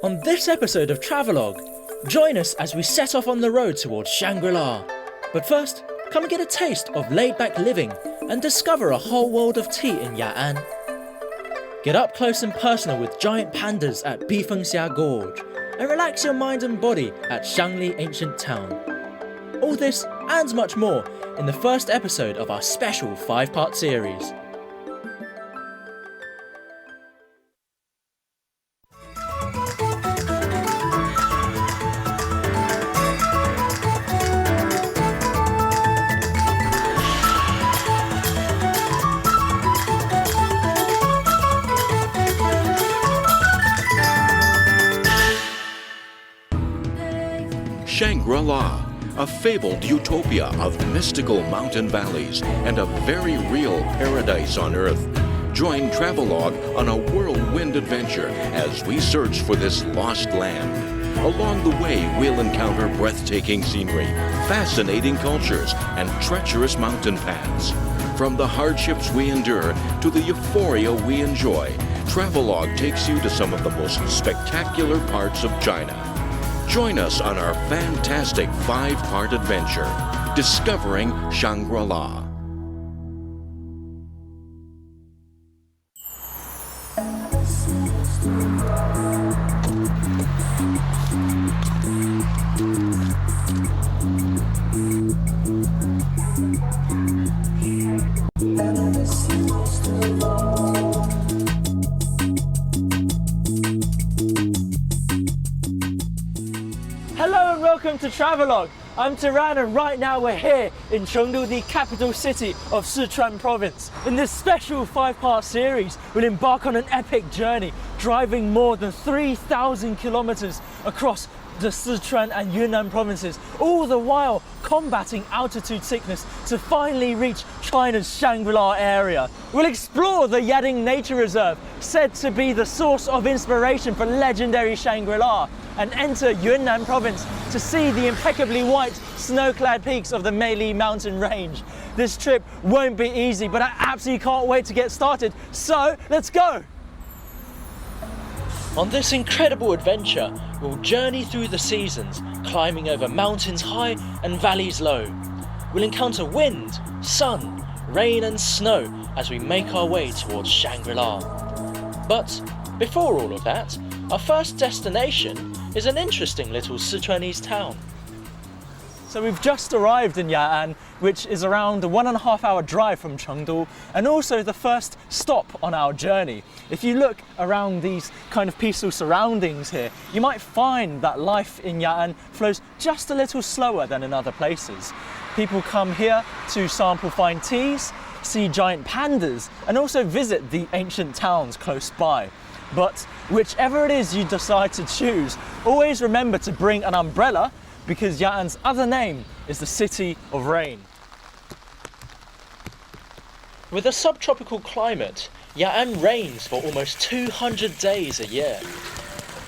On this episode of Travelogue, join us as we set off on the road towards Shangri-La. But first, come and get a taste of laid-back living and discover a whole world of tea in Ya'an. Get up close and personal with giant pandas at Bifengxia Gorge and relax your mind and body at Shangri Ancient Town. All this and much more in the first episode of our special 5-part series. Shangri-La, a fabled utopia of mystical mountain valleys and a very real paradise on earth. Join Travelogue on a whirlwind adventure as we search for this lost land. Along the way, we'll encounter breathtaking scenery, fascinating cultures, and treacherous mountain paths. From the hardships we endure to the euphoria we enjoy, Travelogue takes you to some of the most spectacular parts of China. Join us on our fantastic 5-part adventure, discovering Shangri-La. Welcome to Travelogue. I'm Taran and right now we're here in Chengdu, the capital city of Sichuan province. In this special 5-part series, we'll embark on an epic journey, driving more than 3,000 kilometers across the Sichuan and Yunnan provinces, all the while combating altitude sickness to finally reach China's Shangri-La area. We'll explore the Yading Nature Reserve, said to be the source of inspiration for legendary Shangri-La, and enter Yunnan province to see the impeccably white snow-clad peaks of the Meili mountain range. This trip won't be easy, but I absolutely can't wait to get started, so let's go! On this incredible adventure, we'll journey through the seasons, climbing over mountains high and valleys low. We'll encounter wind, sun, rain and snow as we make our way towards Shangri-La. But before all of that, our first destination is an interesting little Sichuanese town. So we've just arrived in Ya'an, which is around a 1.5-hour drive from Chengdu, and also the first stop on our journey. If you look around these kind of peaceful surroundings here, you might find that life in Ya'an flows just a little slower than in other places. People come here to sample fine teas, see giant pandas, and also visit the ancient towns close by. But whichever it is you decide to choose, always remember to bring an umbrella, because Ya'an's other name is the City of Rain. With a subtropical climate, Ya'an rains for almost 200 days a year.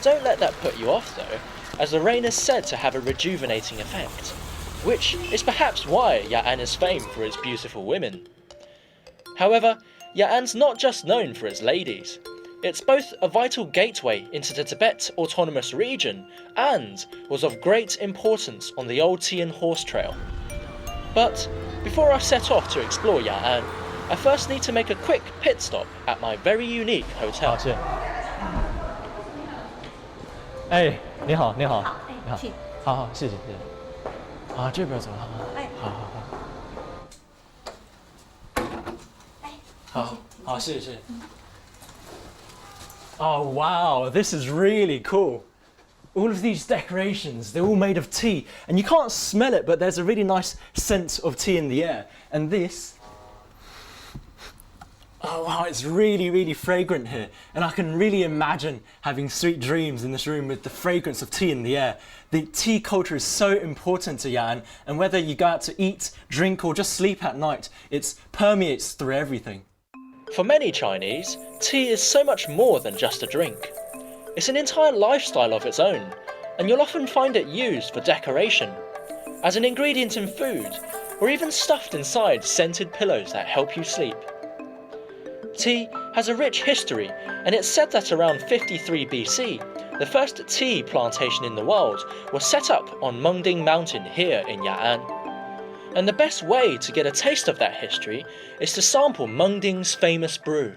Don't let that put you off though, as the rain is said to have a rejuvenating effect, which is perhaps why Ya'an is famed for its beautiful women. However, Ya'an's not just known for its ladies. It's both a vital gateway into the Tibet Autonomous Region and was of great importance on the old tea and horse trail. But before I set off to explore Ya'an, I first need to make a quick pit stop at my very unique hotel. 哎，你好，你好，你好，好好，谢谢，谢谢。啊，这边走，好好好，好好，谢谢，谢谢。Oh wow, this is really cool. All of these decorations, they're all made of tea, and you can't smell it, but there's a really nice scent of tea in the air. And this, oh wow, it's really, really fragrant here. And I can really imagine having sweet dreams in this room with the fragrance of tea in the air. The tea culture is so important to Ya'an, and whether you go out to eat, drink, or just sleep at night, it permeates through everything. For many Chinese, tea is so much more than just a drink. It's an entire lifestyle of its own, and you'll often find it used for decoration, as an ingredient in food, or even stuffed inside scented pillows that help you sleep. Tea has a rich history, and it's said that around 53 BC, The first tea plantation in the world was set up on Mengding Mountain here in Ya'an. And the best way to get a taste of that history is to sample Mengding's famous brew.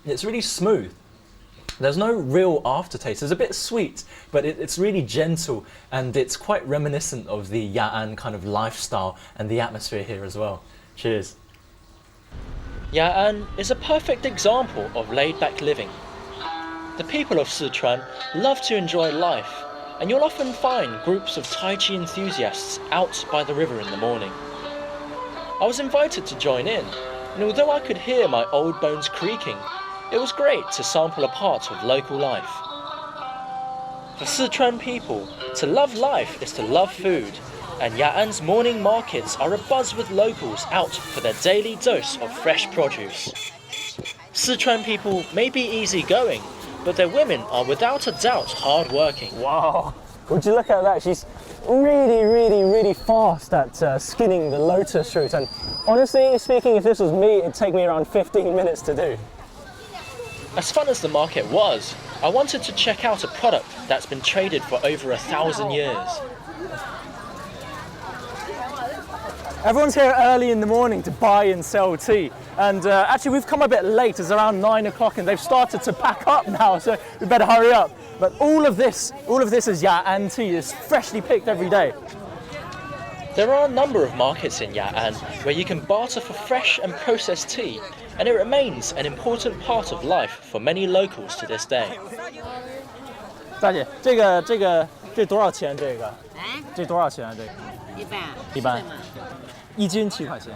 It's really smooth. There's no real aftertaste. It's a bit sweet, but it's really gentle, and it's quite reminiscent of the Ya'an kind of lifestyle and the atmosphere here as well. Cheers. Ya'an is a perfect example of laid-back living. The people of Sichuan love to enjoy life, and you'll often find groups of Tai Chi enthusiasts out by the river in the morning. I was invited to join in, and although I could hear my old bones creaking, it was great to sample a part of local life. For Sichuan people, to love life is to love food, and Ya'an's morning markets are abuzz with locals out for their daily dose of fresh produce. Sichuan people may be easygoing, but their women are without a doubt hard-working. Wow, would you look at that? She's really fast at skinning the lotus root, and honestly speaking, if this was me, it'd take me around 15 minutes to do. As fun as the market was, I wanted to check out a product that's been traded for over 1,000 years. Everyone's here early in the morning to buy and sell tea, and actually we've come a bit late. It's around 9 o'clock and they've started to pack up now, so we better hurry up. But all of this is Ya'an tea. It's freshly picked every day. There are a number of markets in Ya'an where you can barter for fresh and processed tea, and it remains an important part of life for many locals to this day. 大姐，这多少钱？这多少钱？这个一般，1斤7块钱。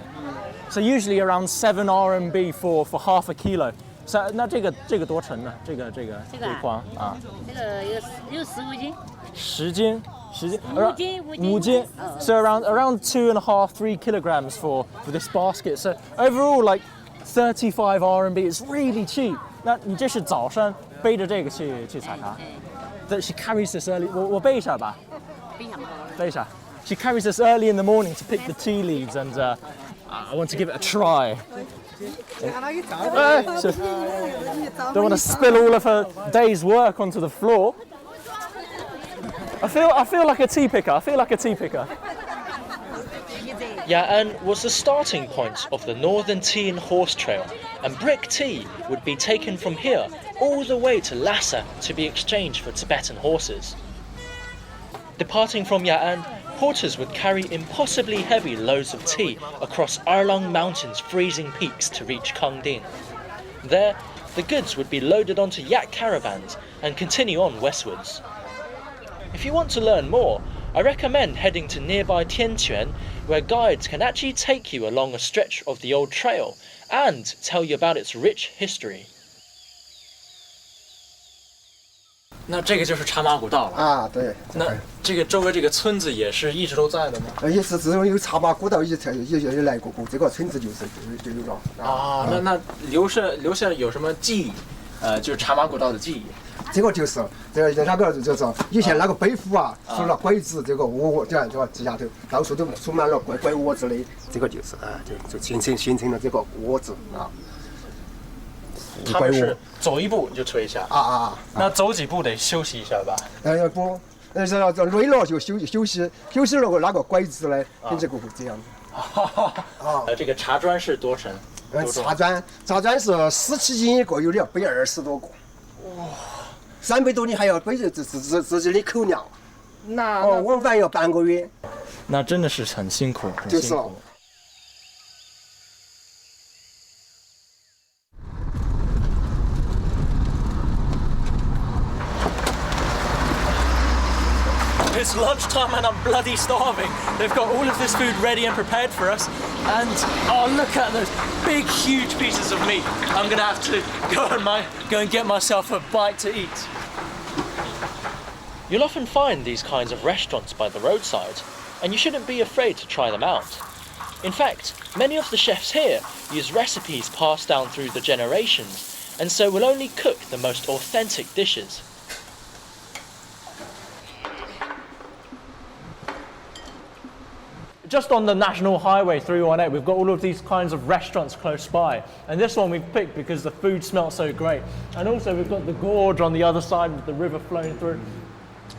So usually around 7 RMB for half a kilo. So 那这个多沉呢？这一筐啊？这个有15斤。10斤。5斤。So around 2.5-3 kilograms for this basket. So overall like 35 RMB. It's really cheap. 那你这是早上背着这个去采茶？That she carries this early. 我背一下吧。背一下。She carries this early in the morning to pick the tea leaves, and I want to give it a try. So, don't want to spill all of her day's work onto the floor. I feel like a tea picker. Ya'an was the starting point of the Northern Tea and Horse Trail, and brick tea would be taken from here all the way to Lhasa to be exchanged for Tibetan horses. Departing from Ya'an, porters would carry impossibly heavy loads of tea across Erlang Mountain's freezing peaks to reach Kangding. There, the goods would be loaded onto yak caravans and continue on westwards. If you want to learn more, I recommend heading to nearby Tianquan, where guides can actually take you along a stretch of the old trail and tell you about its rich history. 那这个就是茶马古道了啊，对。那这个周围这个村子也是一直都在的吗？也是自从有茶马古道也来过，这个村子就有了。啊，那留下有什么记忆？就是茶马古道的记忆。这个就是那个就是以前那个北府啊，除了鬼子这个窝，这个地下头到处都充满了鬼窝子的，这个就是就形成了这个窝子啊。他们是走一步就推下那走几步得休息一下吧？不，这累了就休息了那个鬼子呢，跟这样子。这个茶砖是多沉？茶砖是17斤一个，有的要背20多个。哇！300多你还要背着自己的口粮。那往返要半个月。那真的是很辛苦，很辛苦。It's lunchtime and I'm bloody starving. They've got all of this food ready and prepared for us. And oh, look at those big, huge pieces of meat. I'm gonna have to go and get myself a bite to eat. You'll often find these kinds of restaurants by the roadside, and you shouldn't be afraid to try them out. In fact, many of the chefs here use recipes passed down through the generations, and so will only cook the most authentic dishes. Just on the National Highway 318, we've got all of these kinds of restaurants close by. And this one we've picked because the food smells so great. And also we've got the gorge on the other side with the river flowing through.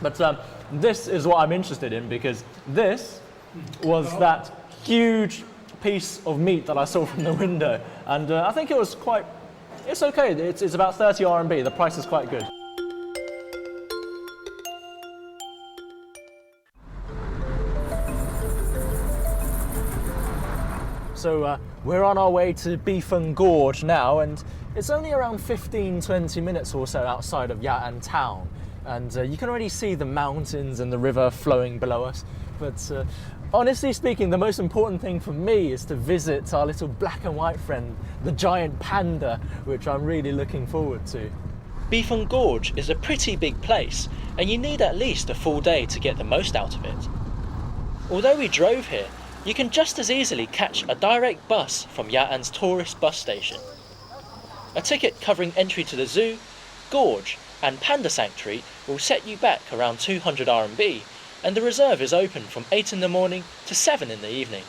But this is what I'm interested in, because this was that huge piece of meat that I saw from the window. And I think it was it's okay. It's about 30 RMB. The price is quite good. So we're on our way to Bifeng Gorge now, and it's only around 15-20 minutes or so outside of Ya'an town. And you can already see the mountains and the river flowing below us. But honestly speaking, the most important thing for me is to visit our little black and white friend, the giant panda, which I'm really looking forward to. Bifeng Gorge is a pretty big place, and you need at least a full day to get the most out of it. Although we drove here, you can just as easily catch a direct bus from Ya'an's tourist bus station. A ticket covering entry to the zoo, gorge and panda sanctuary will set you back around 200 RMB, and the reserve is open from 8 in the morning to 7 in the evening.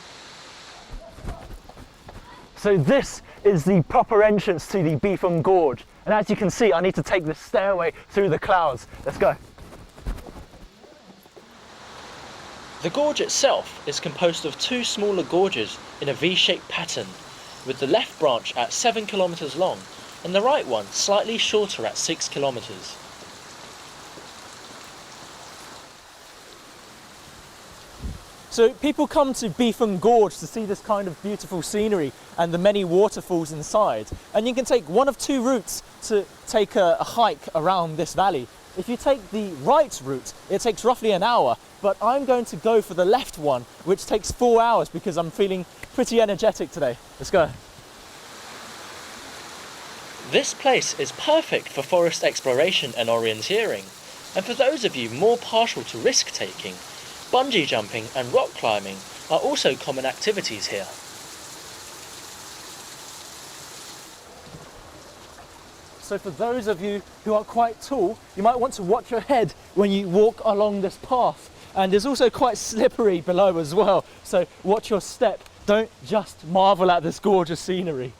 So this is the proper entrance to the Bifeng Gorge, and as you can see, I need to take the stairway through the clouds. Let's go. The gorge itself is composed of two smaller gorges in a V-shaped pattern, with the left branch at 7 kilometers long and the right one slightly shorter at 6 kilometers. So people come to Bifeng Gorge to see this kind of beautiful scenery and the many waterfalls inside. And you can take one of two routes to take a hike around this valley. If you take the right route, it takes roughly an hour, but I'm going to go for the left one, which takes 4 hours because I'm feeling pretty energetic today. Let's go. This place is perfect for forest exploration and orienteering, and for those of you more partial to risk-taking, bungee jumping and rock climbing are also common activities here. So for those of you who are quite tall, you might want to watch your head when you walk along this path. And it's also quite slippery below as well, so watch your step. Don't just marvel at this gorgeous scenery.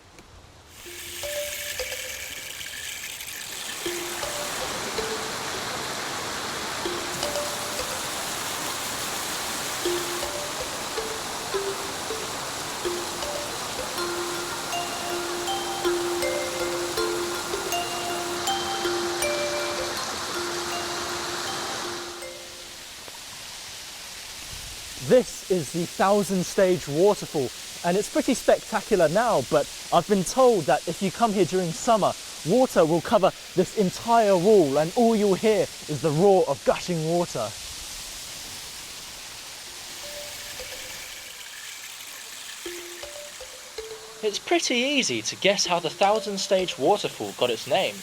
This is the 1,000-stage waterfall, and it's pretty spectacular now, but I've been told that if you come here during summer, water will cover this entire wall and all you'll hear is the roar of gushing water. It's pretty easy to guess how the 1,000-stage waterfall got its name,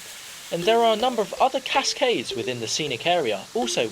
and there are a number of other cascades within the scenic area also